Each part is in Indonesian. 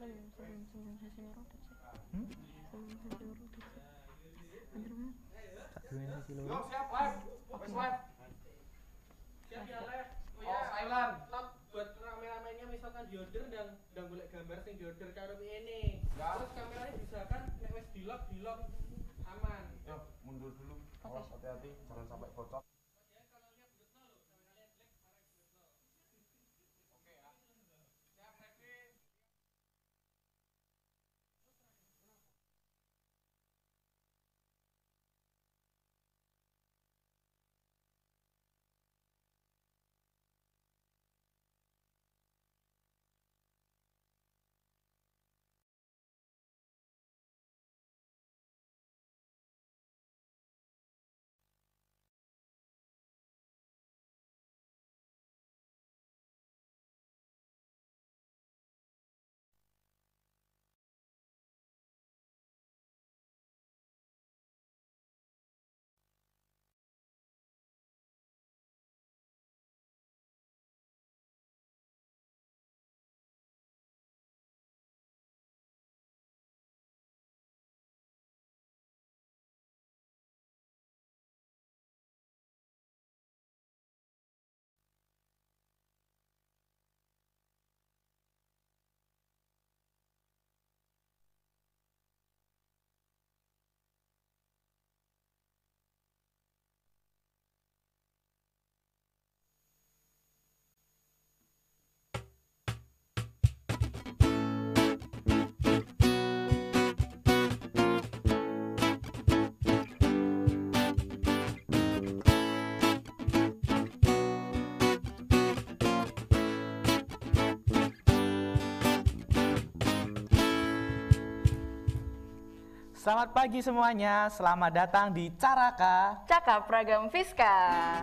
sebelum sesi merodet sih. Hmm? Sebelum sesi merodet sih. Bener banget. Tak duweni sesi loro. Siap, live. Wes live. Siap ya, live. Oh, silent. Not buat rame-ramenya misalkan diorder dan golek gambar sing diorder karo ini. Terus kameranya misalkan nek wis di-lock aman. Yo, mundur dulu. Awas hati-hati jangan sampai bocor. Selamat pagi semuanya, selamat datang di Caraka. Cakap Ragam Fiska.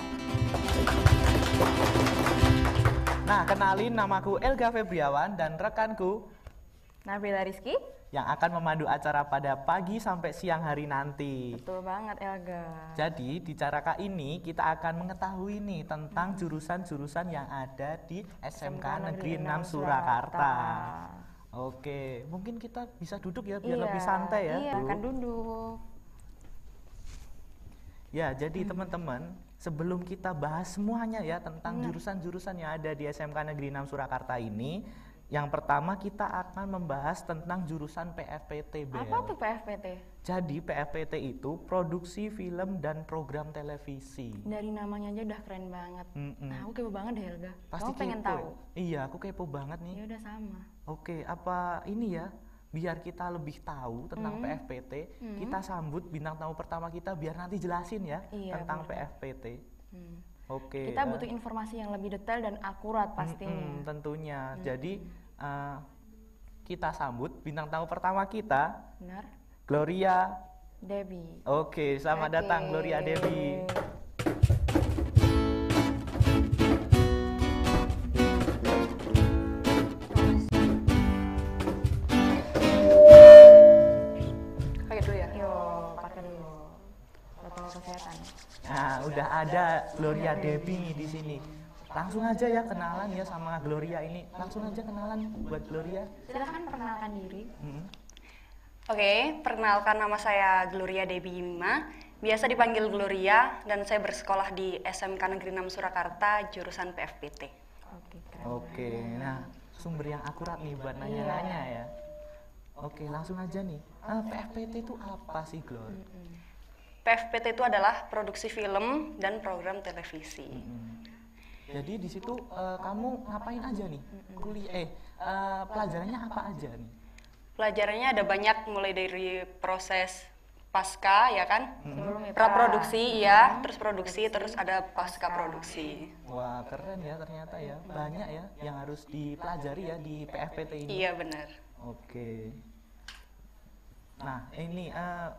Nah, kenalin namaku Elga Febriawan dan rekanku Nabila Rizky. yang akan memandu acara pada pagi sampai siang hari nanti. Betul banget Elga. Jadi di Caraka ini kita akan mengetahui nih tentang jurusan-jurusan yang ada di SMK Negeri 6 Surakarta. Oke, mungkin kita bisa duduk ya biar lebih santai ya. Iya, Bu. akan duduk. Ya, jadi teman-teman, sebelum kita bahas semuanya ya tentang jurusan-jurusan yang ada di SMK Negeri 6 Surakarta ini, yang pertama kita akan membahas tentang jurusan PFPT, Bel. Apa tuh PFPT? Jadi PFPT itu produksi film dan program televisi. Dari namanya aja udah keren banget. Nah, aku kepo banget deh Helga. Pasti Kamu pengen kepo tahu? ya? Iya, aku kepo banget nih. Ya udah sama. Oke, apa ini ya? Biar kita lebih tahu tentang PFPT, kita sambut bintang tamu pertama kita biar nanti jelasin ya Iya, tentang boleh. PFPT. Oke. Kita butuh informasi yang lebih detail dan akurat pastinya. Tentunya. Jadi kita sambut bintang tamu pertama kita, Benar? Gloria. Debbie. Oke, selamat Oke. datang Gloria Debbie. Pakai dulu ya? Yo, pakai dulu. Protokol kesehatan. Nah, udah ada Gloria Debbie di sini. Langsung aja ya kenalan ya sama Gloria ini. Langsung aja kenalan buat Gloria. Silakan perkenalkan diri. Oke, perkenalkan nama saya Gloria Debbie Mima, biasa dipanggil Gloria, dan saya bersekolah di SMK Negeri 6 Surakarta, jurusan PFPT. Oke, keren. Oke, nah sumber yang akurat nih buat nanya-nanya ya. Oke, langsung aja nih. PFPT itu apa sih, Glor? PFPT itu adalah produksi film dan program televisi. Jadi di situ kamu ngapain aja nih? Pelajarannya apa aja nih? Pelajarannya ada banyak, mulai dari proses pasca, ya kan? Sebelum Praproduksi, ya, terus produksi, terus ada pasca produksi. Wah, keren ya ternyata ya. Banyak ya yang harus dipelajari ya di PFPT ini. Iya, benar. Oke. Nah, ini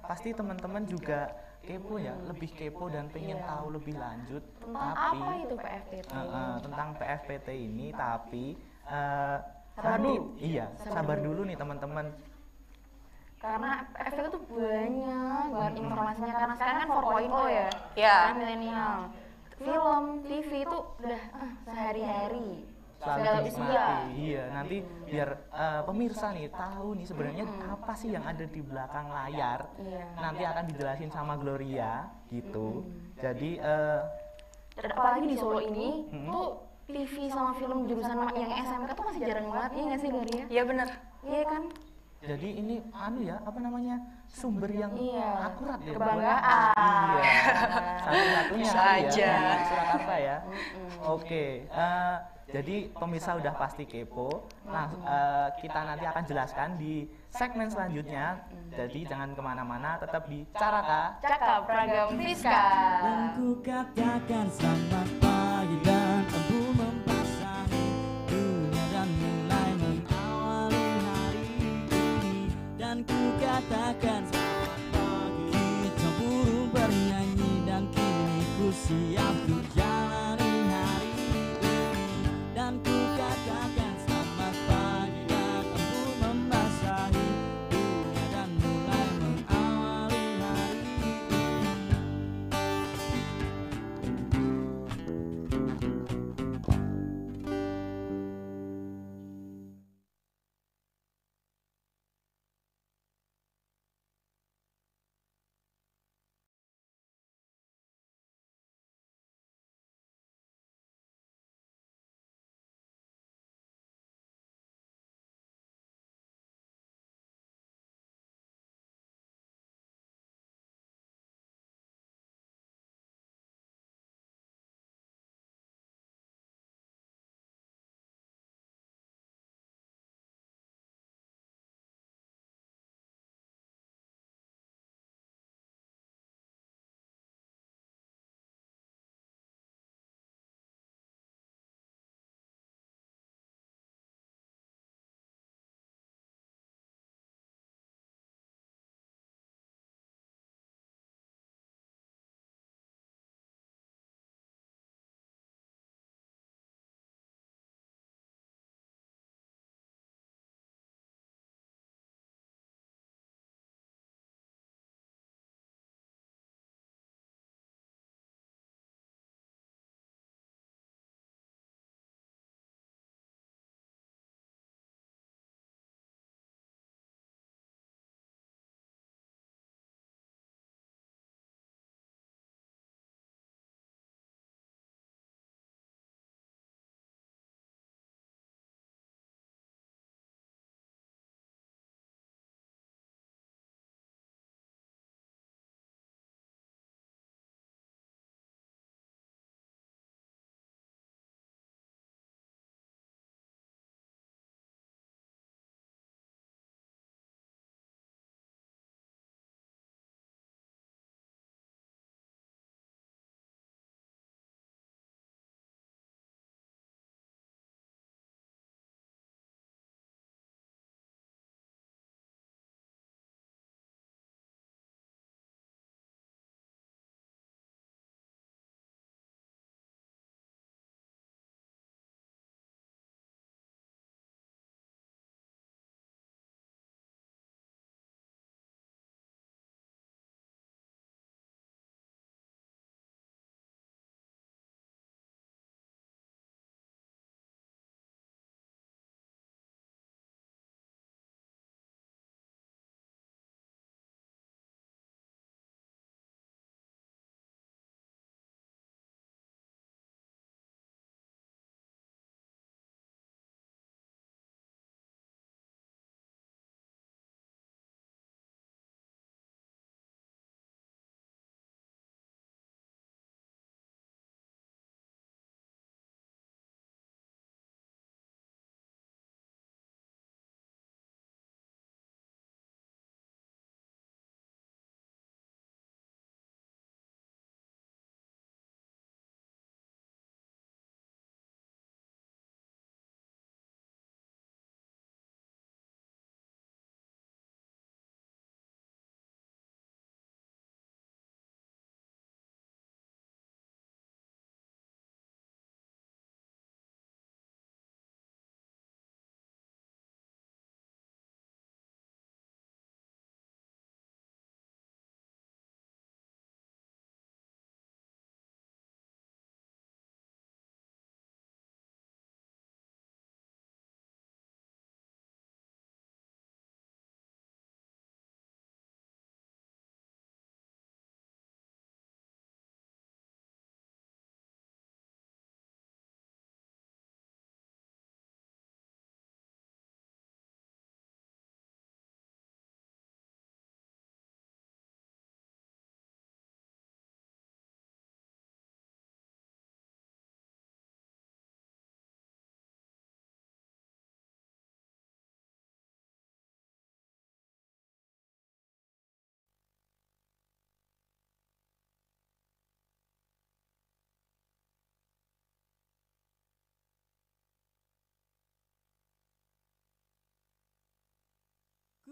pasti teman-teman juga kepo ya, lebih kepo dan pengen tahu lebih lanjut. Tentang Tapi apa itu PFPT? tentang PFPT ini, tapi Sabar nanti dulu. iya, sabar dulu nih teman-teman. Karena PFPT itu banyak banget informasinya, karena sekarang kan 4.0 ya. Ya. Kan milenial. Film, TV itu udah sehari-hari. selalu Segala dinikmati. usia. Iya, nanti biar pemirsa nih tahu nih sebenarnya apa sih yang ada di belakang layar. Iya. Nanti akan dijelasin sama Gloria gitu. Jadi Dan apalagi di Solo ini tuh TV sama film jurusan yang SMK tuh masih jarang banget, iya nggak sih Gloria? Iya bener. Iya kan? jadi ini apa namanya sumber yang Iya. akurat ya. Kebanggaan. Iya. Satu-satunya Bisa kali aja. ya di Surakarta ya. Oke. Jadi pemirsa udah pasti kepo. Nah, kita nanti akan jelaskan di segmen selanjutnya. Jadi jangan kemana-mana, tetap di Caraka. Cakap Ragam Friska. Ku katakan selamat pagi dan embun membasahi dunia dan mulai mengawali hari ini. Dan ku katakan selamat pagi, hijau burung bernyanyi dan kini ku siap untuk jalani hari ini. Dan ku katakan selamat pagi dan embun membasahi dunia dan mulai mengawali hari ini.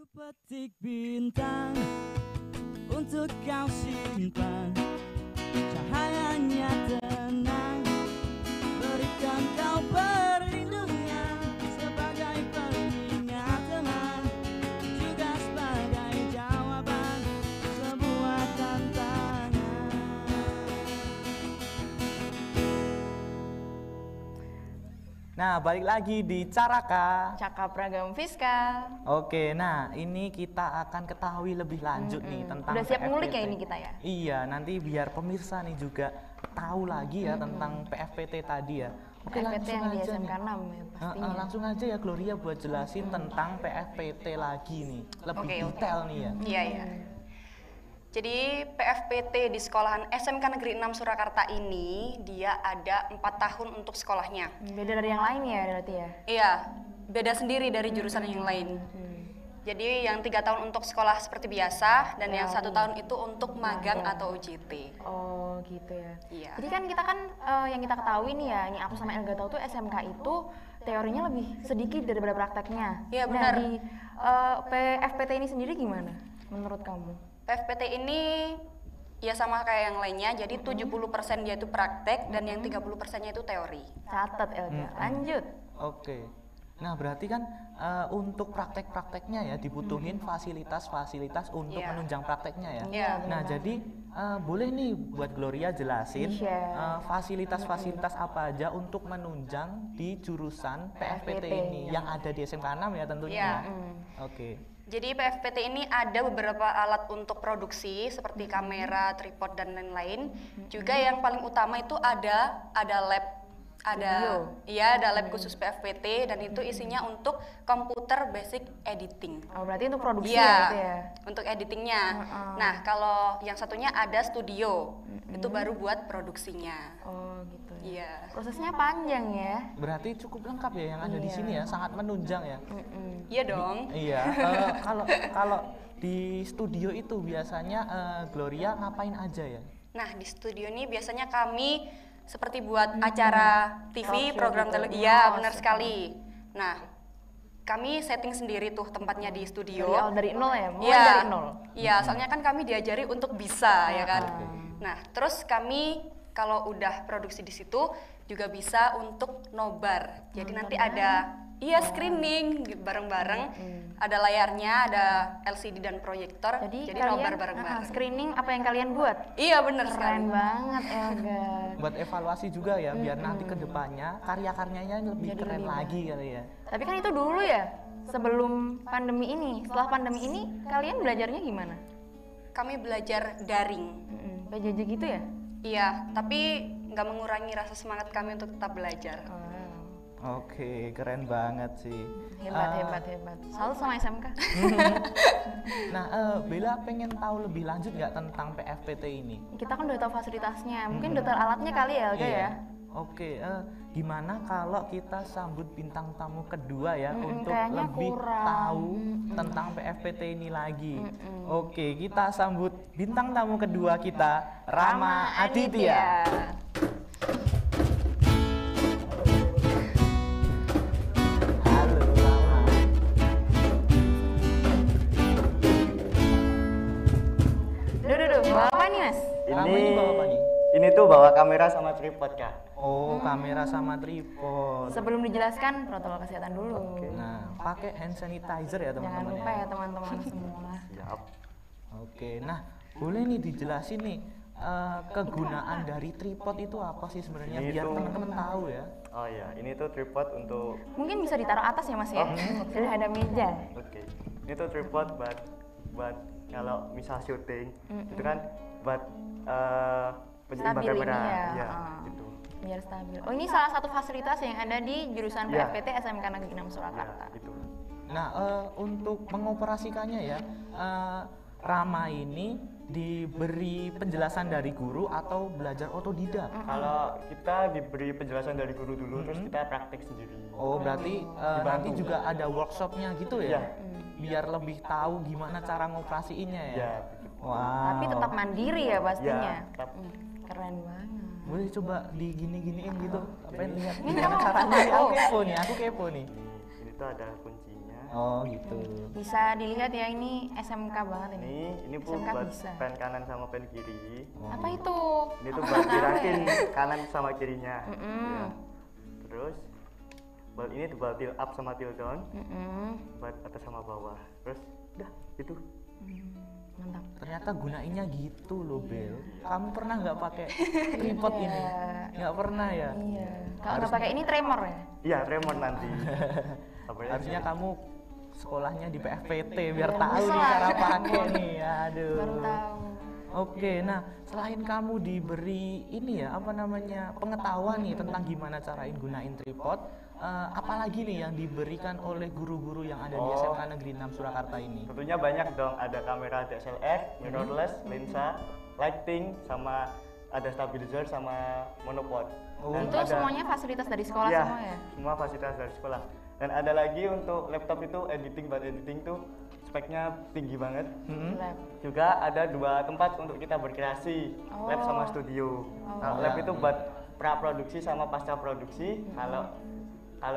Petik bintang untuk kau simpan, cahayanya tenang, berikan kau perlindungan sebagai pengingat teman, juga sebagai jawaban sebuah tantangan. Nah, balik lagi di Caraka. Cakap ragam fiskal. Oke, nah ini kita akan ketahui lebih lanjut nih tentang Udah siap ngulik ya PFPT. ini kita ya? Iya, nanti biar pemirsa nih juga tahu lagi ya tentang PFPT tadi ya. Oke, PFPT langsung yang di aja SMK nih. 6 ya pastinya. Langsung aja ya Gloria buat jelasin tentang PFPT lagi nih, lebih Oke. detail nih ya. Iya, iya. Jadi PFPT di sekolahan SMK Negeri 6 Surakarta ini dia ada 4 tahun untuk sekolahnya. Beda dari yang lain ya berarti ya? Iya, beda sendiri dari jurusan yang lain. Jadi yang 3 tahun untuk sekolah seperti biasa dan yang 1 tahun itu untuk magang atau UJT. Oh gitu ya. Iya. Jadi kan kita yang kita ketahui nih ya, ini aku sama Elga tahu tuh SMK itu teorinya lebih sedikit daripada prakteknya. Iya, Nah benar. di PFPT ini sendiri gimana menurut kamu? PFPT ini ya sama kayak yang lainnya, jadi 70% dia itu praktek dan yang 30%-nya itu teori. Catat Elga, lanjut. Oke. Nah, berarti kan untuk praktek-prakteknya ya dibutuhin fasilitas-fasilitas untuk Iya. menunjang prakteknya ya. Iya, Nah, jadi boleh nih buat Gloria jelasin Di-share. fasilitas-fasilitas apa aja untuk menunjang di jurusan PFPT ini yang ada di SMK 6 ya tentunya. Iya. ya. Oke. Jadi PFPT ini ada beberapa alat untuk produksi seperti kamera, tripod dan lain-lain. Juga yang paling utama itu ada lab, ada lab khusus PFPT dan itu isinya untuk komputer basic editing. Oh berarti untuk produksi Iya, ya itu ya? untuk editingnya. Nah, kalau yang satunya ada studio, itu baru buat produksinya. Oh gitu ya. Iya. Prosesnya panjang ya? Berarti cukup lengkap ya yang ada di sini ya, sangat menunjang ya. Iya dong. Iya. Kalau di studio itu biasanya Gloria ngapain aja ya? Nah, di studio ini biasanya kami seperti buat acara TV, Talk show program gitu. televisi. Iya, Oh, benar sekali. Nah, kami setting sendiri tuh tempatnya di studio. Dari nol ya? Mulai Iya. dari nol? Iya, soalnya kan kami diajari untuk bisa, ya kan. Oke. Nah, terus kami kalau udah produksi di situ juga bisa untuk nobar. Jadi nanti ada screening gitu, bareng-bareng. Ada layarnya, ada LCD dan proyektor. Jadi nobar kalian bareng-bareng. screening apa yang kalian buat? Iya, benar sekali. Keren banget Elga. Buat evaluasi juga ya, biar nanti ke depannya karya-karyanya lebih Jadi keren lebih lagi kali ya. Tapi kan itu dulu ya, sebelum pandemi ini. Setelah pandemi ini kalian belajarnya gimana? Kami belajar daring. PJJ gitu ya? Iya, tapi nggak mengurangi rasa semangat kami untuk tetap belajar. Oke, keren banget sih. Hebat. Selalu sama SMK. Nah, Bella pengen tahu lebih lanjut nggak tentang PFPT ini? Kita kan udah tahu fasilitasnya, mungkin detail alatnya kali ya Elga ya? Oke, gimana kalau kita sambut bintang tamu kedua ya untuk kayaknya lebih kurang. tahu tentang PFPT ini lagi. Oke, kita sambut bintang tamu kedua kita, Rama Aditya. Halo Rama. Duh, bawa apa nih mas? Rama ini bawa apa nih? Ini tuh bawa kamera sama tripod, Kak. Oh, kamera sama tripod. Sebelum dijelaskan protokol kesehatan dulu. Nah, pakai hand sanitizer ya Jangan teman-teman lupa ya. ya teman-teman semua. Siap. Oke, nah boleh nih dijelasin nih kegunaan dari tripod itu apa sih sebenarnya Ini biar tuh- teman-teman tahu ya. Oh iya, ini tuh tripod untuk Mungkin bisa ditaruh atas ya mas ya? Sudah ada meja. oke. Ini tuh tripod buat kalau misal syuting, itu kan buat penyeimbang Stabil kamera. ini ya. Iya, Ah. gitu. Biar stabil. Oh ini salah satu fasilitas yang ada di jurusan Iya. PFPT SMK Negeri 6 Iya, Surakarta. gitu. Nah, untuk mengoperasikannya ya, Rama ini diberi penjelasan dari guru atau belajar otodidak? Kalau kita diberi penjelasan dari guru dulu, terus kita praktek sendiri. Oh, berarti nanti juga ada workshopnya gitu ya? Iya. Biar lebih tahu gimana cara ngoperasiinnya ya? Iya. Wow. Tapi tetap mandiri ya pastinya. Iya, tetap. Keren banget. Boleh coba digini-giniin gitu, pengen lihat gimana caranya. Aku kepo nih. Ini tuh ada kuncinya. Oh gitu. Bisa dilihat ya, ini SMK banget ini. Ini bu SMK buat bisa. pen kanan sama pen kiri. Apa itu? Ini tuh Aku buat nggak tahu gerakin ya. kanan sama kirinya. Mm-mm. Ya. Terus buat ini tuh buat tilt up sama tilt down, buat atas sama bawah. Terus udah itu. Mantap. Ternyata gunainnya gitu loh Bel. Kamu pernah nggak pakai tripod ini? Nggak pernah ya? Iya. Kalau nggak pakai ini tremor ya? Iya, tremor nanti. Harusnya kamu sekolahnya di PFPT biar Biar tahu bisa nih lah. cara pakai nih. Aduh. Baru tahu. Oke, nah selain kamu diberi ini ya apa namanya pengetahuan nih tentang gimana carain gunain tripod, apalagi nih yang diberikan oleh guru-guru yang ada di SMK Negeri 6 Surakarta ini? Tentunya banyak dong, ada kamera DSLR, mirrorless, lensa, lighting, sama ada stabilizer sama monopod. Oh. Dan Itu ada- semuanya fasilitas dari sekolah Iya, semua ya? semua fasilitas dari sekolah. Dan ada lagi untuk laptop itu buat editing tuh speknya tinggi banget. Lab. Juga ada 2 tempat untuk kita berkreasi, lab sama studio. Nah, lab itu buat pra-produksi sama pasca produksi. Kalau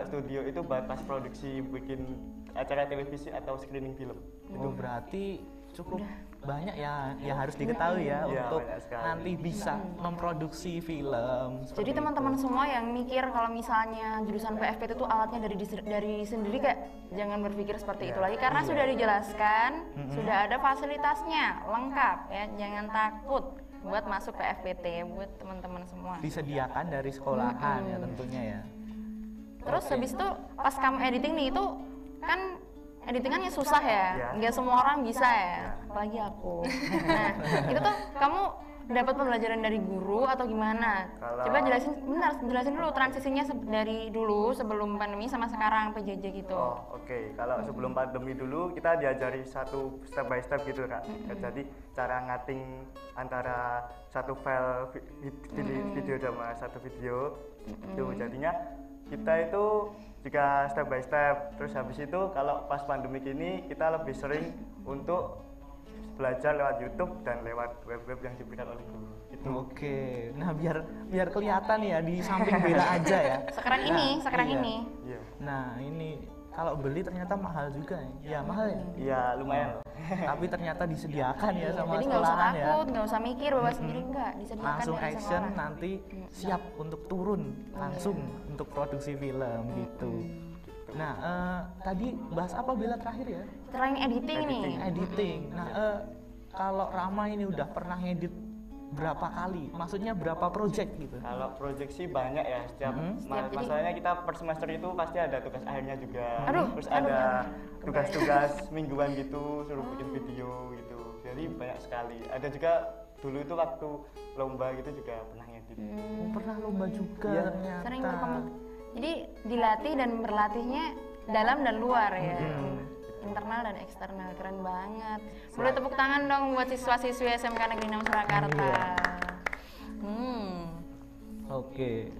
studio itu buat pas produksi bikin acara televisi atau screening film. Oh berarti cukup banyak ya yang harus diketahui ya Iya, untuk banyak sekali. nanti bisa memproduksi film. Jadi seperti teman-teman itu. semua yang mikir kalau misalnya jurusan PFPT itu alatnya dari sendiri, kayak jangan berpikir seperti itu lagi karena sudah dijelaskan, sudah ada fasilitasnya lengkap ya. Jangan takut buat masuk PFPT buat teman-teman semua. disediakan dari sekolahan ya tentunya ya. Terus habis itu pas kamu editing nih itu kan editingannya susah ya, Iya. nggak semua orang bisa ya, apalagi aku. Nah itu tuh kamu dapat pembelajaran dari guru atau gimana? Kalau- Coba jelasin dulu transisinya dari dulu sebelum pandemi sama sekarang PJJ gitu. Oh, oke. Kalau sebelum pandemi dulu kita diajari satu step by step gitu, Kak. Jadi cara ngating antara satu file video sama satu video itu jadinya kita itu juga step by step. Terus habis itu kalau pas pandemi ini kita lebih sering untuk belajar lewat YouTube dan lewat web-web yang diberikan oleh guru. Itu. Oke, nah biar kelihatan ya di samping Bella aja ya. Sekarang Iya. ini. Iya. Nah ini kalau beli ternyata mahal juga ya. Ya mahal ya. Iya, lumayan. Tapi ternyata disediakan ya sama Jadi nggak usah sekolahan ya. takut, nggak usah mikir bawa sendiri, nggak disediakan Langsung dari action sekolah. nanti siap untuk turun langsung untuk produksi film gitu. Nah tadi bahas apa Bella terakhir ya? Terakhir editing nih. Editing. Nah kalau Rama ini udah pernah ngedit berapa kali? Maksudnya berapa project gitu? Kalau project sih banyak ya, setiap Setiap jadi- masalahnya kita per semester itu pasti ada tugas akhirnya juga. Aduh, Terus aduh, ada tugas-tugas mingguan gitu, suruh bikin video gitu. Jadi banyak sekali. Ada juga dulu itu waktu lomba gitu juga pernah ngedit. Oh, pernah lomba juga Iya. ternyata. Sering berkompetisi. Jadi dilatih dan berlatihnya dalam dan luar ya. Internal dan eksternal, keren banget. Boleh tepuk tangan dong buat siswa-siswi SMK Negeri 6 Surakarta. Oke,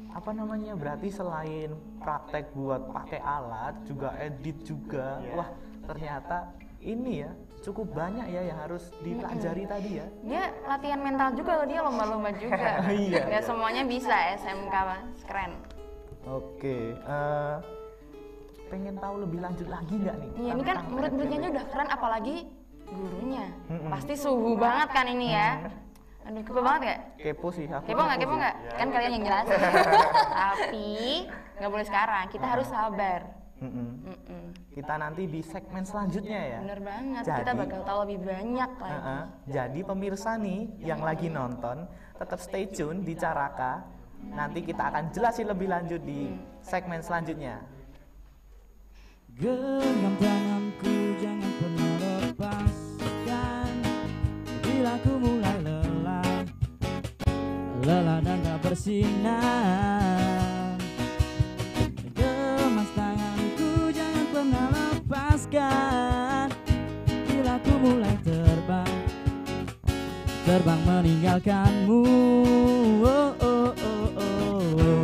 apa namanya? Berarti selain praktek buat pakai alat, juga edit juga. Iya. Wah, ternyata ini ya cukup banyak ya yang harus dipelajari tadi ya. Dia latihan mental juga loh, dia lomba-lomba juga. Iya. Gak semuanya bisa SMK, Mas. Keren. Oke, pengen tahu lebih lanjut lagi nggak nih? Iya, ini kan tentang murid-muridnya aja udah keren, apalagi gurunya. Pasti suhu banget kan ini ya. Aduh, kepo banget gak? Kepo sih aku. Kepo nggak? Kepo sih. nggak? Kan kalian yang jelasin. Tapi nggak boleh sekarang. Kita harus sabar. Kita nanti di segmen selanjutnya ya. Bener banget. Jadi- Kita bakal tahu lebih banyak lagi. Jadi pemirsa nih yang lagi nonton tetap stay tune di Caraka. Nanti kita akan jelasin lebih lanjut di segmen selanjutnya. Genggam tanganku, jangan pernah lepaskan. Bila ku mulai lelah dan tak bersinar. Gemas tanganku, jangan pernah lepaskan. Bila ku mulai terbang meninggalkanmu. Oh, oh, oh, oh, oh.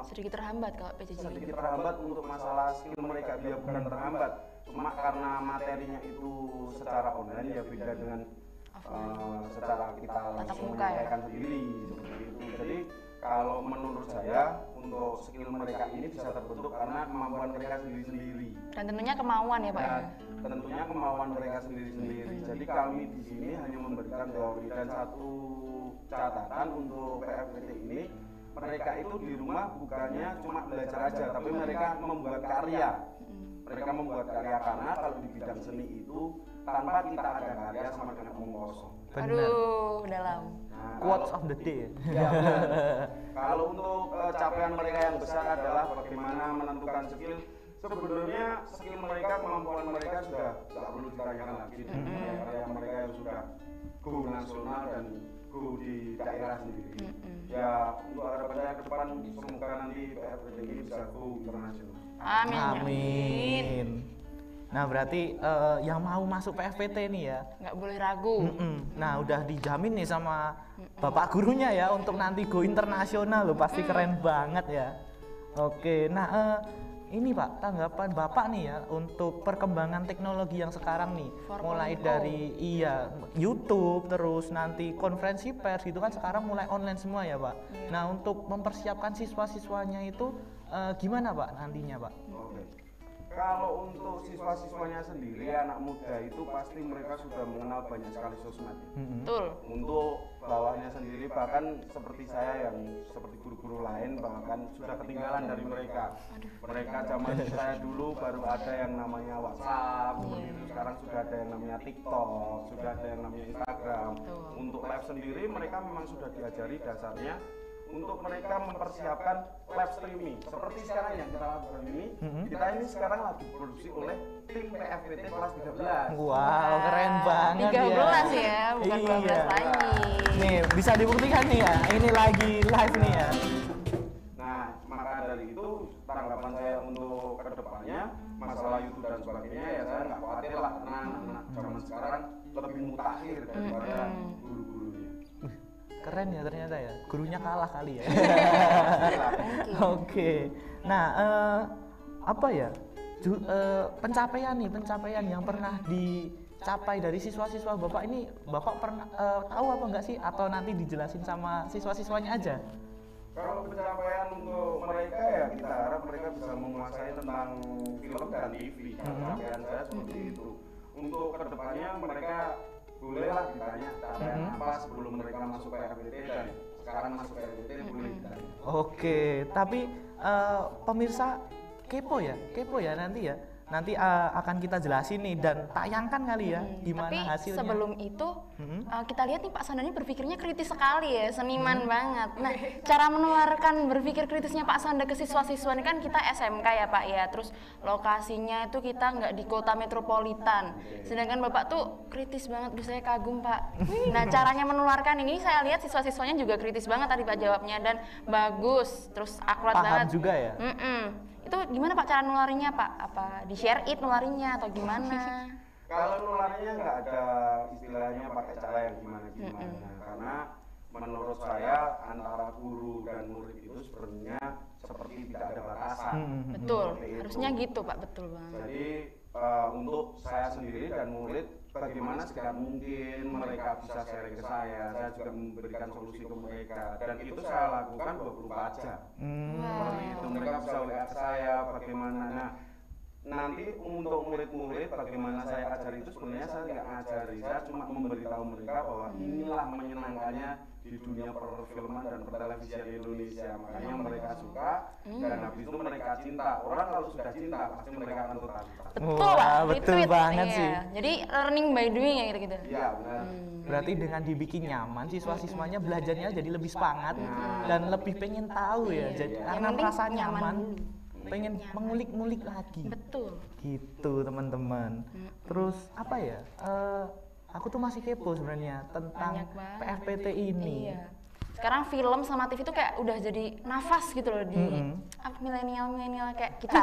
sedikit terhambat kalau PJJ. sedikit terhambat untuk masalah skill mereka. Dia bukan terhambat, cuma karena materinya itu secara online ya beda dengan secara kita langsung muka ya? menyampaikan sendiri seperti itu. Jadi kalau menurut saya untuk skill mereka ini bisa terbentuk karena kemampuan mereka sendiri-sendiri. Dan tentunya kemauan ya Pak ya. Dan tentunya kemauan mereka sendiri-sendiri. Jadi kami di sini hanya memberikan teori dan satu catatan untuk PFPT ini, mereka itu di rumah bukannya cuma belajar aja, tapi mereka membuat karya. Mereka membuat karya karena kalau di bidang seni itu tanpa kita ada karya sama dengan omong kosong. Benar. Aduh, dalam. Nah, Quotes of the day. ya, benar. Kalau untuk capaian mereka yang besar adalah bagaimana menentukan skill. Sebenarnya skill mereka, kemampuan mereka sudah tidak perlu ditanyakan lagi. Karya mereka yang sudah go nasional dan go di daerah sendiri. Ya untuk harapannya ke depan semoga nanti PFPT ini bisa go internasional. Amin. Amin. Nah berarti yang mau masuk PFPT nih ya, Nggak boleh ragu. nah udah dijamin nih sama bapak gurunya ya untuk nanti go internasional loh, pasti keren banget ya. Oke, nah ini Pak, tanggapan Bapak nih ya untuk perkembangan teknologi yang sekarang nih, 4.0. mulai dari YouTube, terus nanti konferensi pers itu kan sekarang mulai online semua ya Pak. Nah untuk mempersiapkan siswa-siswanya itu gimana Pak nantinya Pak? Oke. Kalau untuk siswa-siswanya sendiri, anak muda itu pasti mereka sudah mengenal banyak sekali sosmed. Betul. Untuk bawahnya sendiri bahkan seperti saya yang seperti guru-guru lain bahkan sudah ketinggalan dari mereka. Mereka zaman saya dulu baru ada yang namanya WhatsApp, seperti itu. Sekarang sudah ada yang namanya TikTok, sudah ada yang namanya Instagram. Untuk live sendiri mereka memang sudah diajari dasarnya untuk mereka mempersiapkan live streaming seperti sekarang yang kita lakukan ini. Kita ini sekarang lagi diproduksi oleh tim PFPT kelas 13. Wow, keren banget 13 ya. ya, bukan Iya. 12 lagi. Nih bisa dibuktikan nih ya, ini lagi live nih ya. Nah, maka dari itu tanggapan saya untuk kedepannya masalah YouTube dan sebagainya ya saya nggak khawatir lah karena anak zaman sekarang lebih mutakhir daripada guru-gurunya. Keren ya ternyata ya, gurunya kalah kali ya. Alhamdulillah. Oke, nah apa ya pencapaian yang pernah dicapai dari siswa-siswa Bapak ini, Bapak pernah tahu apa enggak sih, atau nanti dijelasin sama siswa-siswanya aja? Kalau pencapaian untuk mereka ya kita harap mereka bisa menguasai tentang film dan TV. Pencapaian saya seperti itu. Untuk kedepannya mereka bolehlah ditanya capaian apa sebelum mereka masuk PFPT dan sekarang masuk PFPT boleh ditanya. Oke, tapi pemirsa kepo ya nanti akan kita jelasin nih dan tayangkan kali ya gimana Tapi hasilnya. sebelum itu kita lihat nih Pak Sanda ini berpikirnya kritis sekali ya, seniman banget. Nah, cara menularkan berpikir kritisnya Pak Sanda ke siswa-siswa ini kan kita SMK ya Pak ya, terus lokasinya itu kita nggak di kota metropolitan. Sedangkan Bapak tuh kritis banget, saya kagum Pak. Nah, caranya menularkan ini saya lihat siswa-siswanya juga kritis banget tadi Pak jawabnya dan bagus, terus akurat Paham banget. juga ya. Itu gimana Pak cara nularinya Pak? Apa di share it nularinya atau gimana? Kalau nularinya nggak ada istilahnya pakai cara yang gimana-gimana karena menurut saya antara guru dan murid itu sebenarnya seperti tidak ada batasan. Betul, Seperti itu. harusnya gitu Pak, betul banget. Jadi untuk saya sendiri dan murid bagaimana segera mungkin mereka bisa sharing ke saya juga memberikan solusi ke mereka dan itu saya lakukan 24 jam. Seperti itu mereka bisa WA saya bagaimana. Nah, nanti untuk murid-murid bagaimana saya ajari itu sebenarnya saya nggak ngajari, saya cuma memberitahu mereka bahwa inilah menyenangkannya di dunia perfilman dan pertelevisian Indonesia, makanya mereka suka dan habis itu mereka cinta. Orang kalau sudah cinta pasti mereka akan totalitas. Betul Wah, Pak, betul retweet. banget Iya. sih. Jadi learning by doing ya gitu-gitu. Iya benar. Berarti dengan dibikin nyaman, siswa-siswanya belajarnya jadi lebih semangat dan lebih pengen tahu ya. Jadi Yang karena penting merasa nyaman nyaman, dulu. pengen mengulik-ngulik lagi. Betul. Gitu teman-teman. Terus apa ya? Aku tuh masih kepo sebenarnya tentang Banyak banget. PFPT ini. Iya. Sekarang film sama TV itu kayak udah jadi nafas gitu loh di milenial kayak kita.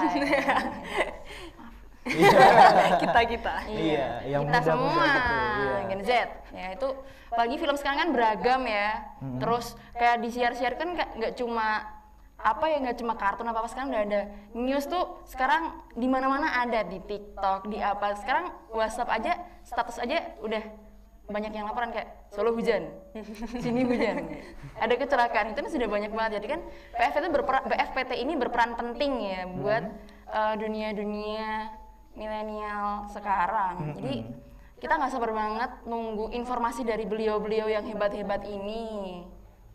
Kita. Iya, yang kita muda-muda semua gitu, iya. Gen Z. Ya itu apalagi film sekarang kan beragam ya. Terus kayak disiar-siarkan nggak cuma apa ya, nggak cuma kartun apa sekarang udah ada news tuh, sekarang di mana-mana ada, di TikTok, di apa, sekarang WhatsApp aja status aja udah banyak yang laporan kayak Solo hujan, sini hujan, ada kecelakaan, itu kan sudah banyak banget. Jadi kan PFPT ini berperan penting ya buat dunia-dunia milenial sekarang. Jadi kita nggak sabar banget nunggu informasi dari beliau-beliau yang hebat-hebat ini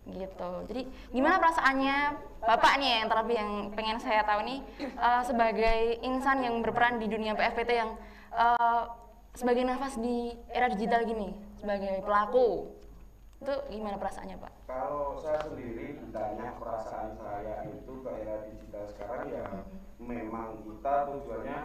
gitu. Jadi gimana perasaannya Bapak nih yang terlebih yang pengen saya tahu nih, sebagai insan yang berperan di dunia PFPT yang sebagai nafas di era digital gini, sebagai pelaku, itu gimana perasaannya Pak? Kalau saya sendiri ditanya perasaan saya itu ke era digital sekarang ya memang kita tujuannya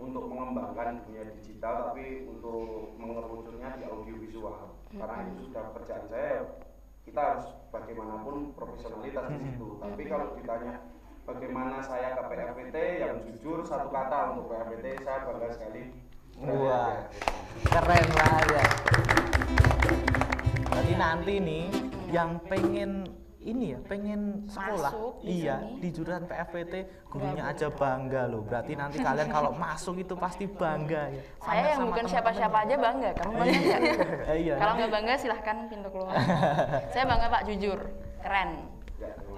untuk mengembangkan dunia digital, tapi untuk mengerucutnya di audiovisual. Karena itu sudah pekerjaan saya, kita harus bagaimanapun profesionalitas di situ. Tapi kalau ditanya bagaimana saya ke PFPT, yang jujur satu kata untuk PFPT, saya bangga sekali. Wah, keren lah ya. Berarti nanti nih yang pengen ini ya, pengen sekolah, Masuk di iya sini. di jurusan PFPT, gurunya aja bangga loh. Berarti nanti kalian kalau masuk itu pasti bangga ya. Saya yang bukan siapa-siapa aja bangga, kamu bangga nggak? Iya. Kalau nggak bangga silahkan pintu keluar. Saya bangga Pak, jujur, keren.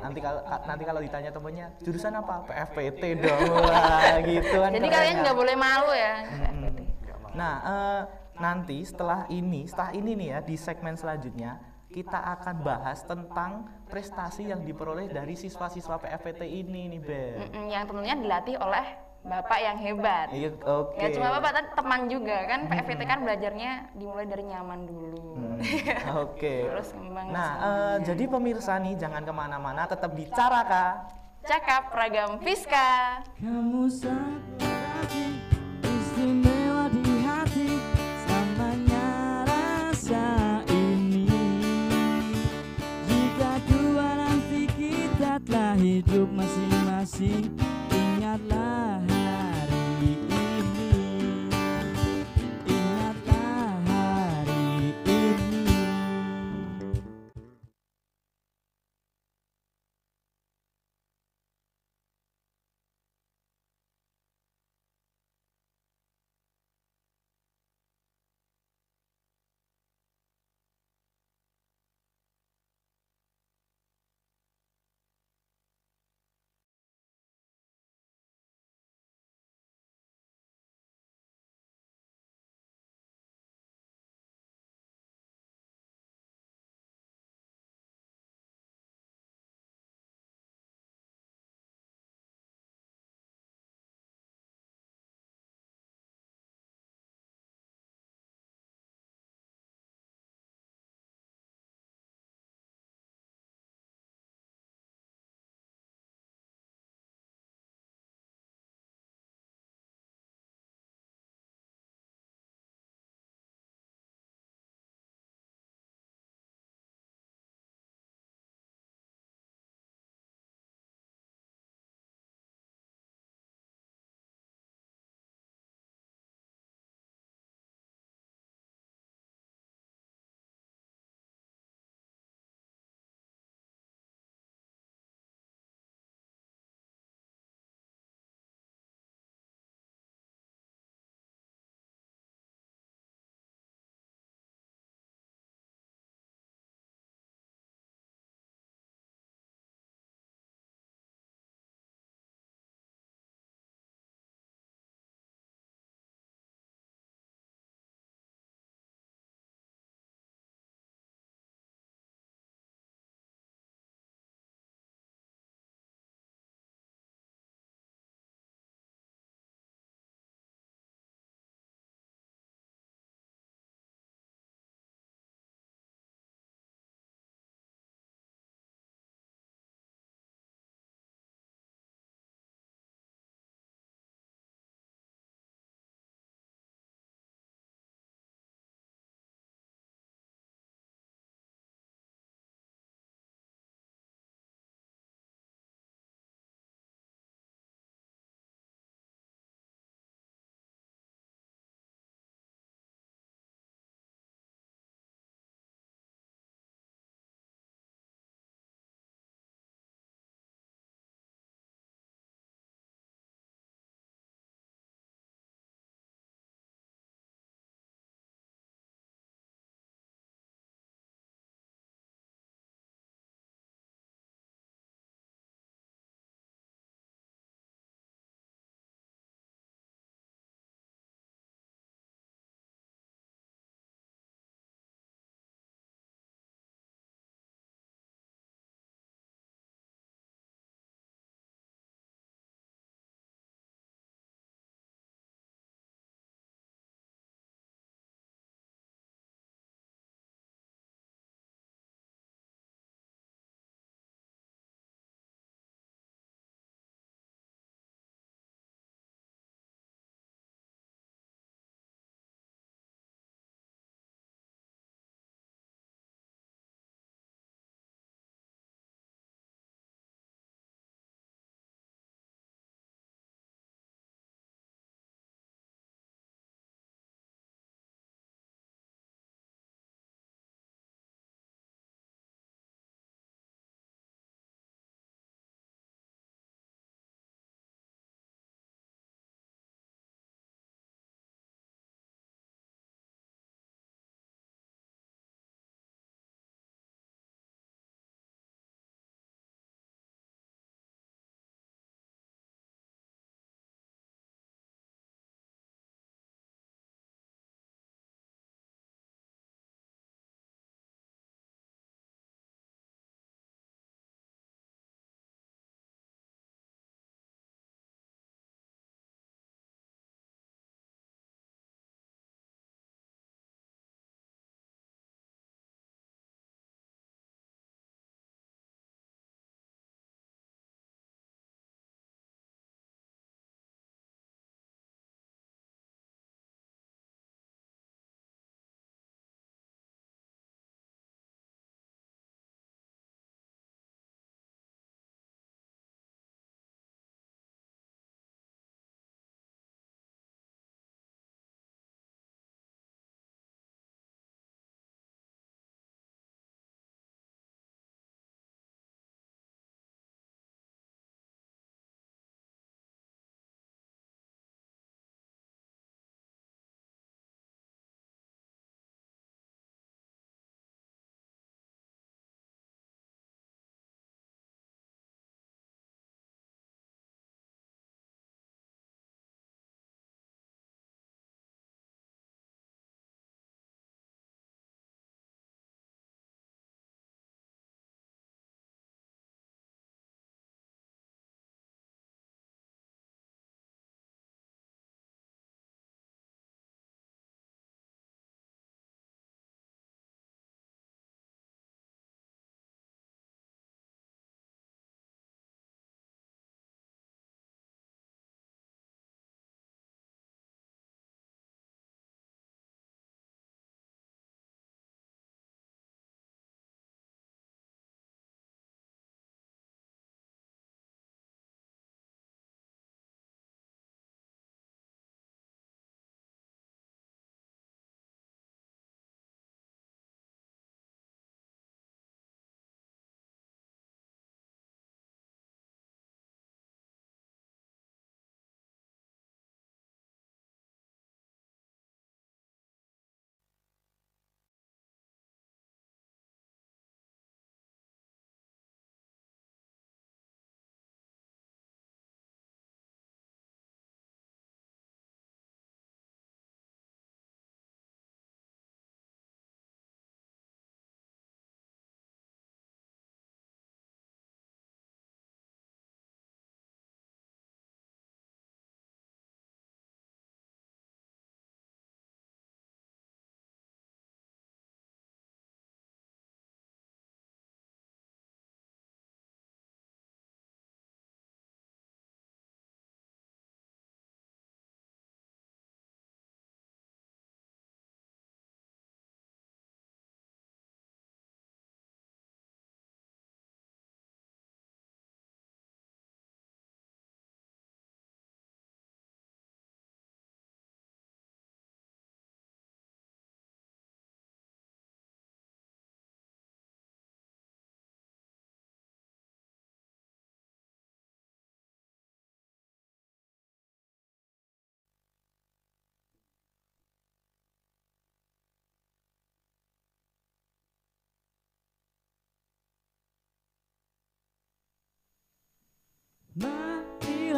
Nanti kalau ditanya temennya jurusan apa, PFPT dong. Wah, gitu kan. Jadi keren kalian ya. nggak boleh malu ya PFPT. Nah, nanti setelah ini nih ya, di segmen selanjutnya kita akan bahas tentang prestasi yang diperoleh dari siswa-siswa PFPT ini nih, Bel. Yang tentunya dilatih oleh Bapak yang hebat. Iya, oke. Nggak cuma Bapak, tapi teman juga kan. PFPT kan belajarnya dimulai dari nyaman dulu. Oke. Terus kembang. Nah, jadi pemirsa nih jangan kemana-mana, tetap di Caraka. Cakap Ragam Fiska. Kamu sangat berarti, istimewa di hati, samanya rasa ini. Jika tua nanti kita telah hidup masing-masing, ingatlah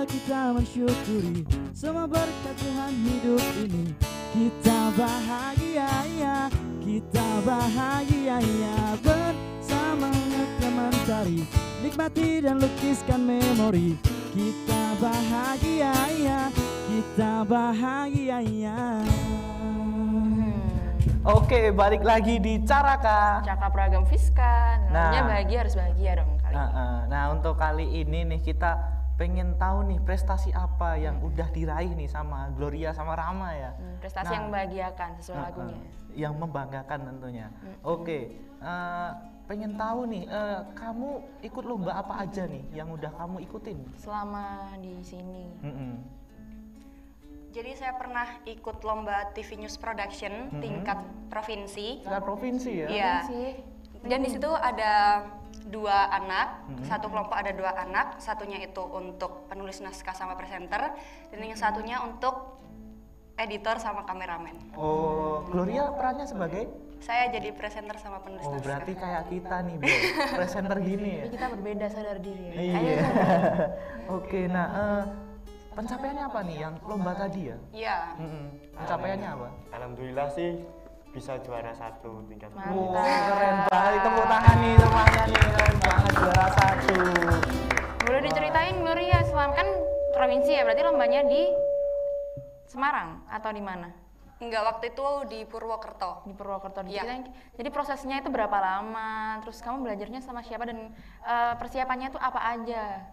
kita mensyukuri semua berkat Tuhan hidup ini. Kita bahagia ya, kita bahagia ya, bersama teman tari, nikmati dan lukiskan memori. Kita bahagia ya, kita bahagia ya. Oke, balik lagi di Caraka. Cakap Ragam Fiska. Namanya Nah. bahagia harus bahagia dong kali. Nah, untuk kali ini nih kita pengen tahu nih prestasi apa yang udah diraih nih sama Gloria sama Rama ya. Prestasi yang membahagiakan sesuai lagunya. Yang membanggakan tentunya. Oke, pengen tahu nih, kamu ikut lomba apa aja nih yang udah kamu ikutin? Selama di sini. Jadi saya pernah ikut lomba TV News Production tingkat provinsi. Tingkat provinsi ya? Iya. Sih. Dan di situ ada 2 anak, satu kelompok ada 2 anak, satunya itu untuk penulis naskah sama presenter, dan yang satunya untuk editor sama kameramen. Oh, Gloria perannya sebagai? Saya jadi presenter sama penulis Oh, naskah. berarti kayak kita nih, Bel. Presenter gini ya? Tapi kita berbeda sadar diri. Iya. Oke, nah pencapaiannya apa nih yang lomba tadi ya? Iya. Pencapaiannya apa? Alhamdulillah sih bisa juara 1 tingkat. Wow, keren banget. Tepuk tangan nih semuanya nih, keren banget juara 1. Boleh diceritain Gloria, selama kan provinsi ya, berarti lombanya di Semarang atau di mana? Enggak, waktu itu di Purwokerto. Di Purwokerto. Iya. Jadi prosesnya itu berapa lama? Terus kamu belajarnya sama siapa dan persiapannya itu apa aja?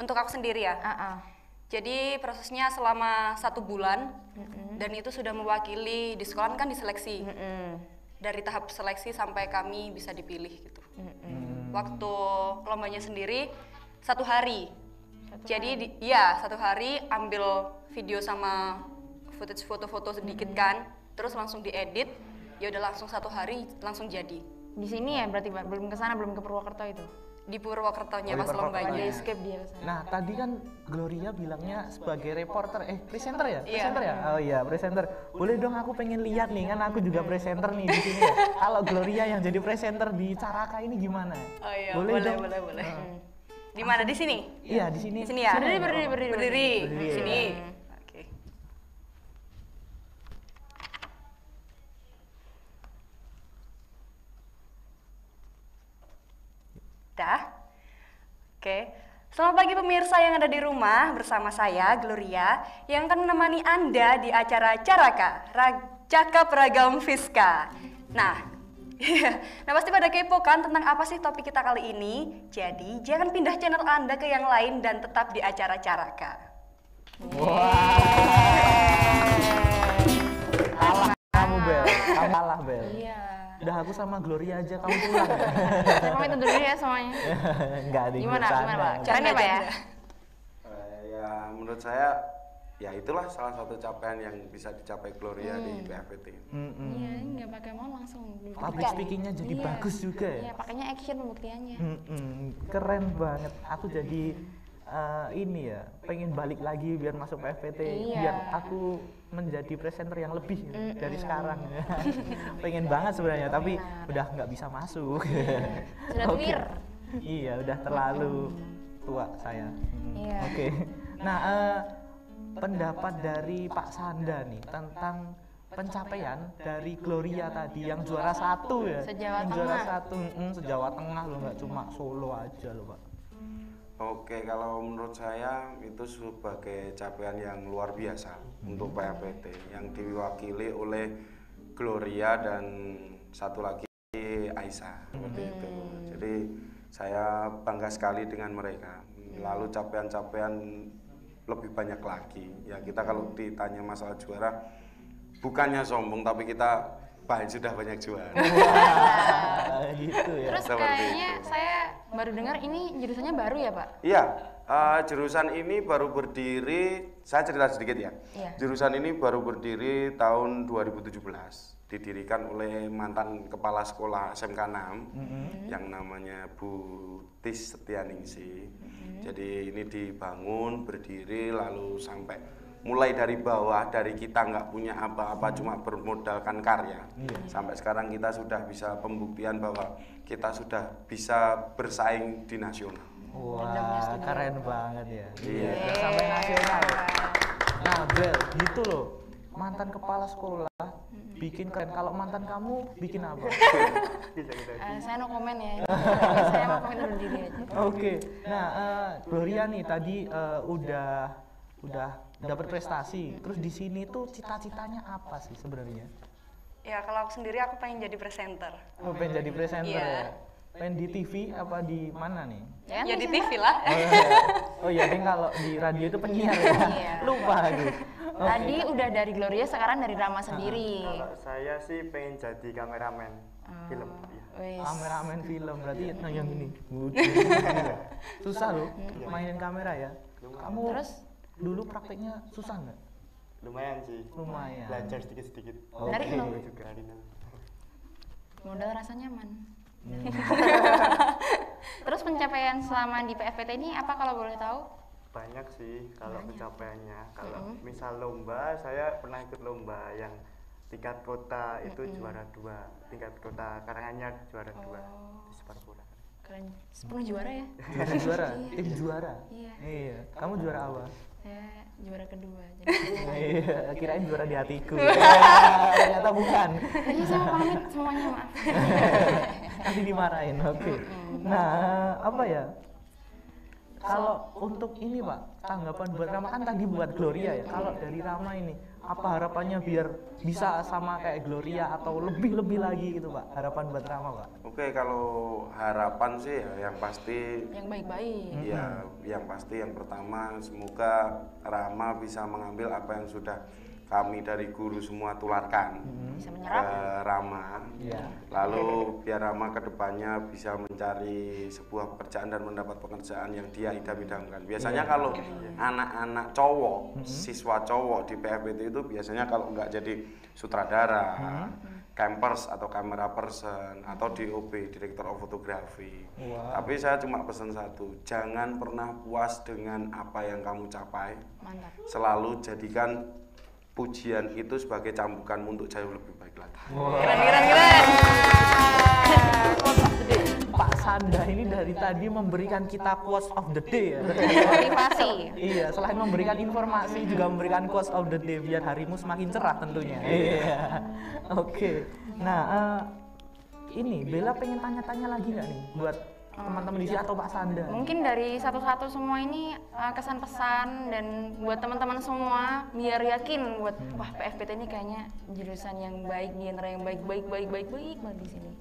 Untuk aku sendiri ya. Jadi prosesnya selama 1 bulan dan itu sudah mewakili di sekolah kan diseleksi. Dari tahap seleksi sampai kami bisa dipilih gitu. Waktu lombanya sendiri 1 hari. Jadi iya 1 hari ambil video sama footage foto-foto sedikit kan, terus langsung diedit. Ya udah langsung 1 hari langsung jadi. Di sini ya berarti belum ke sana, belum ke Purwokerto itu. Di Purwokertonya Oh, di pas Purwokerto. lombanya. Di escape dia ke sana. Nah, tadi kan Gloria bilangnya sebagai reporter, presenter ya? Iya. Presenter ya? Oh iya, presenter. Boleh dong aku pengen lihat nih, kan aku juga presenter nih di sini ya. Kalau Gloria yang jadi presenter di Caraka ini gimana? Oh iya, Boleh boleh, dong? boleh. Di mana? Di sini? Iya, di sini. Di sini ya? Berdiri. Berdiri. Berdiri, Sini. ya. Oke. Dah? Oke. Selamat pagi pemirsa yang ada di rumah, bersama saya Gloria yang akan menemani Anda di acara Caraka, Cakap Ragam Fiska. Nah, pasti pada kepo kan tentang apa sih topik kita kali ini? Jadi jangan pindah channel Anda ke yang lain dan tetap di acara Caraka. Kalah kamu, Bel. Kamu kalah, Bel. Iya. Udah aku sama Gloria aja, kamu pulang ya? Saya pamit undur diri ya semuanya. Enggak di Gimana bercanda. Pak? Caranya apa ya? Ya menurut saya ya itulah salah satu capaian yang bisa dicapai Gloria di PFPT. Iya, nggak pakai mau langsung Public speakingnya jadi Iya. bagus juga ya? Iya, pakainya action pembuktiannya. Keren banget. Aku jadi ini ya, pengen balik lagi biar masuk PFPT, Iya. biar aku menjadi presenter yang lebih dari sekarang. Pengen banget sebenarnya, tapi udah nggak bisa masuk. Sudah Oke. clear. Iya, udah terlalu tua saya. Iya. Oke. Nah, pendapat dari Pak Sanda nih tentang pencapaian dari Gloria tadi yang juara 1 ya. Se-Jawa Yang juara Tengah. 1, se-Jawa Tengah loh, nggak cuma Solo aja loh, Pak. Oke, kalau menurut saya itu sebagai capaian yang luar biasa untuk PFPT yang diwakili oleh Gloria dan satu lagi Aisyah seperti itu. Jadi saya bangga sekali dengan mereka. Lalu capaian-capaian lebih banyak lagi. Ya kita kalau ditanya masalah juara, bukannya sombong tapi kita sudah banyak juara. Wah, gitu ya. Terus Seperti kayaknya itu. saya baru dengar ini jurusannya baru ya Pak? Iya, jurusan ini baru berdiri, saya cerita sedikit ya. Iya. Jurusan ini baru berdiri tahun 2017, didirikan oleh mantan kepala sekolah SMK 6 yang namanya Bu Tis Setianingsih. Jadi ini dibangun, berdiri, lalu sampai mulai dari bawah, dari kita nggak punya apa-apa, cuma bermodalkan karya. Sampai sekarang kita sudah bisa pembuktian bahwa kita sudah bisa bersaing di nasional. Dalamnya Wah, studio. keren banget ya. Iya. Udah sampai nasional. Nah, Bel, gitu loh. Mantan kepala sekolah bikin keren. Kalau mantan kamu bikin apa? Bisa kita. Saya no komen ya. Saya mau komen undur diri aja. Oke. Nah, Gloria nih tadi udah berprestasi. Terus di sini tuh cita-citanya apa sih sebenarnya? Ya kalau aku sendiri aku pengen jadi presenter. Oh, pengen jadi presenter Iya. ya? Pengen di TV apa di mana nih? Ya di TV lah. Oh iya, kan kalau di radio itu penyiar ya. Iya. Lupa lagi. Tadi udah dari Gloria, sekarang dari Rama sendiri. Kalau saya sih pengen jadi kameramen film. Iya. Wis. Kameramen film berarti yang ini. Susah loh mainin kamera ya. Kamu Terus dulu prakteknya susah nggak? Lumayan sih. Lumayan. Belajar sedikit-sedikit. Oke. Dari nol. Juga dari nol. modal rasa nyaman. Terus pencapaian selama di PFPT ini apa kalau boleh tahu? Banyak sih kalau pencapaiannya. Kalau misal lomba, saya pernah ikut lomba yang tingkat kota itu juara 2, tingkat kota Karanganyar juara 2 di Separpura. Keren. Pernah juara ya? Juara, tim juara. Iya. Iya. Kamu juara apa? Saya juara kedua. Iya, kirain juara di hatiku. Ternyata bukan. Jadi saya mau pamit semuanya, maaf. Nanti dimarahin. Oke. Nah, apa ya? Kalau untuk ini Pak, tanggapan buat Rama kan tadi buat Gloria ya. Kalau dari Rama ini, apa harapannya biar bisa sama kayak Gloria atau lebih-lebih lagi gitu Pak? Harapan buat Rama Pak? Oke, kalau harapan sih ya yang pasti Yang baik-baik. ya yang pasti yang pertama semoga Rama bisa mengambil apa yang sudah kami dari guru semua tularkan Bisa ke menyerap. Rama. Iya. Lalu biar Rama kedepannya bisa mencari sebuah pekerjaan dan mendapat pekerjaan yang dia idam-idamkan. Biasanya kalau anak-anak cowok, siswa cowok di PFPT itu biasanya kalau nggak jadi sutradara, campers atau camera person atau DOP, director of photography. Tapi saya cuma pesan satu, jangan pernah puas dengan apa yang kamu capai. Mantap. Selalu jadikan pujian itu sebagai cambukanmu untuk jauh lebih baik lagi. Keren. Pak Sanda ini dari tadi memberikan kita quotes of the day ya. Motivasi. Iya, selain memberikan informasi juga memberikan quotes of the day biar harimu semakin cerah tentunya. Iya. Oke. Nah, ini Bella pengen tanya-tanya lagi nggak nih buat teman-teman di sini atau Pak Sanda? Mungkin dari satu-satu semua ini kesan pesan dan buat teman-teman semua biar yakin buat wah PFPT ini kayaknya jurusan yang baik, genre yang baik banget di sini.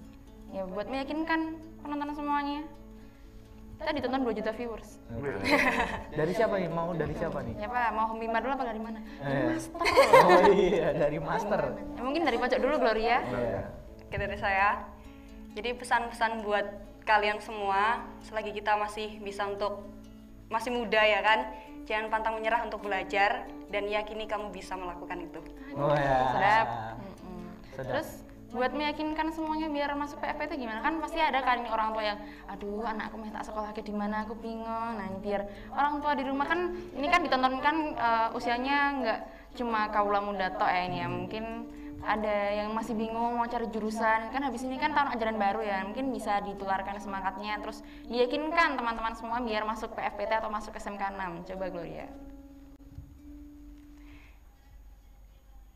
Ya buat meyakinkan penonton semuanya. Kita ditonton 2 juta viewers. Dari siapa nih? Mau dari siapa nih? Siapa? Mau Mima dulu apa dari mana? Dari Master. Oh iya, dari Master. Ya, mungkin dari pojok dulu Gloria. Iya. Oke, dari saya. Jadi pesan-pesan buat kalian semua, selagi kita masih masih muda ya kan, jangan pantang menyerah untuk belajar dan yakini kamu bisa melakukan itu. Oh ya. Sedap. Sedap. Terus buat meyakinkan semuanya biar masuk PFPT gimana kan pasti ada kan ini orang tua yang aduh anakku mau tak sekolah di mana aku bingung. Nah biar orang tua di rumah kan ini kan ditonton kan usianya nggak cuma kaula muda tok ya ini ya, mungkin ada yang masih bingung mau cari jurusan kan habis ini kan tahun ajaran baru ya, mungkin bisa ditularkan semangatnya terus diyakinkan teman-teman semua biar masuk PFPT atau masuk SMK 6. Coba Gloria.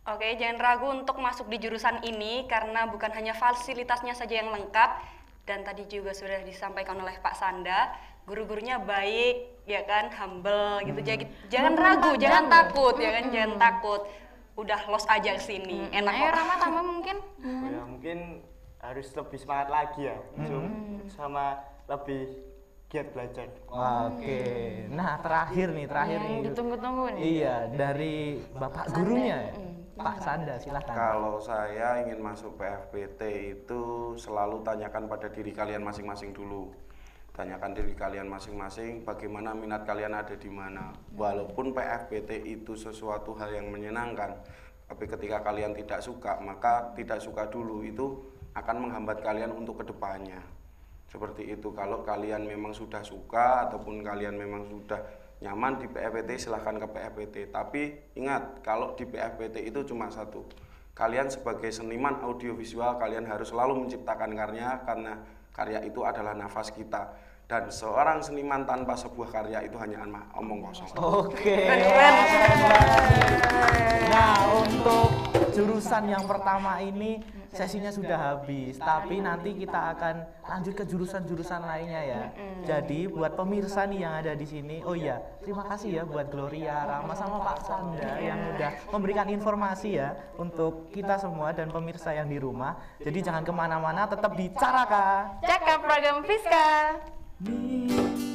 Oke, jangan ragu untuk masuk di jurusan ini karena bukan hanya fasilitasnya saja yang lengkap dan tadi juga sudah disampaikan oleh Pak Sanda, guru-gurunya baik, ya kan, humble gitu. Jangan ragu, jangan takut, ya kan, jangan takut. Udah los aja ke sini, enak Ayo kok. Rama tambah mungkin. Ya mungkin harus lebih semangat lagi ya, sama lebih giat belajar. Oke. Nah, terakhir nih. Ditunggu-tunggu nih. Iya, dari Bapak gurunya. Pak Sanda, silahkan. Kalau saya ingin masuk PFPT itu selalu tanyakan pada diri kalian masing-masing dulu. Tanyakan diri kalian masing-masing bagaimana minat kalian ada di mana. Walaupun PFPT itu sesuatu hal yang menyenangkan, tapi ketika kalian tidak suka, maka tidak suka dulu itu akan menghambat kalian untuk kedepannya. Seperti itu, kalau kalian memang sudah suka ataupun kalian memang sudah nyaman di PFPT, silahkan ke PFPT. Tapi ingat, kalau di PFPT itu cuma satu. Kalian sebagai seniman audiovisual, kalian harus selalu menciptakan karya, karena karya itu adalah nafas kita. Dan seorang seniman tanpa sebuah karya itu hanya omong kosong. Oke. Nah, untuk jurusan yang pertama ini sesinya sudah habis, tapi nanti kita akan lanjut ke jurusan-jurusan lainnya ya. Jadi buat pemirsa nih yang ada di sini, oh iya, terima kasih ya buat Gloria, Rama sama Pak Sanda yang udah memberikan informasi ya untuk kita semua dan pemirsa yang di rumah. Jadi jangan kemana-mana, tetap di Caraka. Cakap program Fiska. Nih